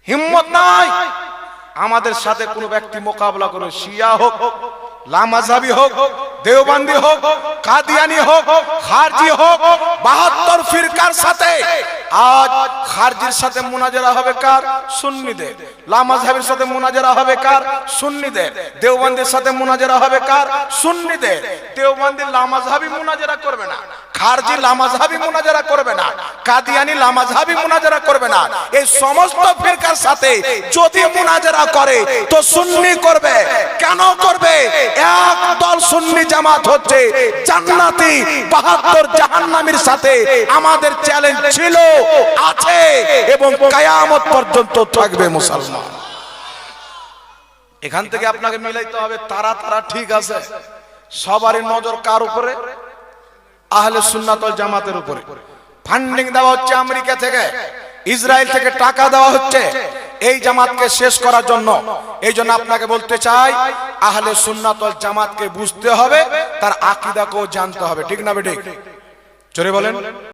হিম্মত নাই আমাদের সাথে কোনো ব্যক্তি মোকাবেলা করে, শিয়া হোক, লামাযহাবী হোক, দেওবন্দি হোক, কাদিয়ানি হোক, খারজি হোক, 72 ফিরকার সাথে। আজ খারজির সাথে মুনাজারা হবে কার? সুন্নিদের। লামাযহাবীর সাথে মুনাজারা হবে কার? সুন্নিদের। দেওবন্দির সাথে মুনাজারা হবে কার? সুন্নিদের। দেওবন্দি লামাযহাবী মুনাজারা করবে না, খারজি লামাযহাবী মুনাজারা করবে না, কাদিয়ানি লামাযহাবী মুনাজারা করবে না। এই সমস্ত ফিরকার সাথে যদি মুনাজারা করে তো সুন্নি করবে। কেন করবে? এক দল সুন্নি জামাত হচ্ছে জান্নাতি, 72 জাহান্নামীর সাথে আমাদের চ্যালেঞ্জ ছিল, আছে এবং কিয়ামত পর্যন্ত থাকবে। মুসলমান, এখান থেকে আপনাকে মিলাইতে হবে। তারা ঠিক আছে, সবারই নজর কার উপরে? আহলে সুন্নাত ওয়াল জামাতের উপরে। ফান্ডিং দেওয়া হচ্ছে আমেরিকা থেকে, ইসরায়েল থেকে টাকা দেওয়া হচ্ছে এই জামাতকে শেষ করার জন্য। এই জন্য আপনাকে বলতে চাই, আহলে সুন্নাত ওয়াল জামাতকে বুঝতে হবে, তার আকীদাকেও জানতে হবে। ঠিক না বেঠিক? জোরে বলেন।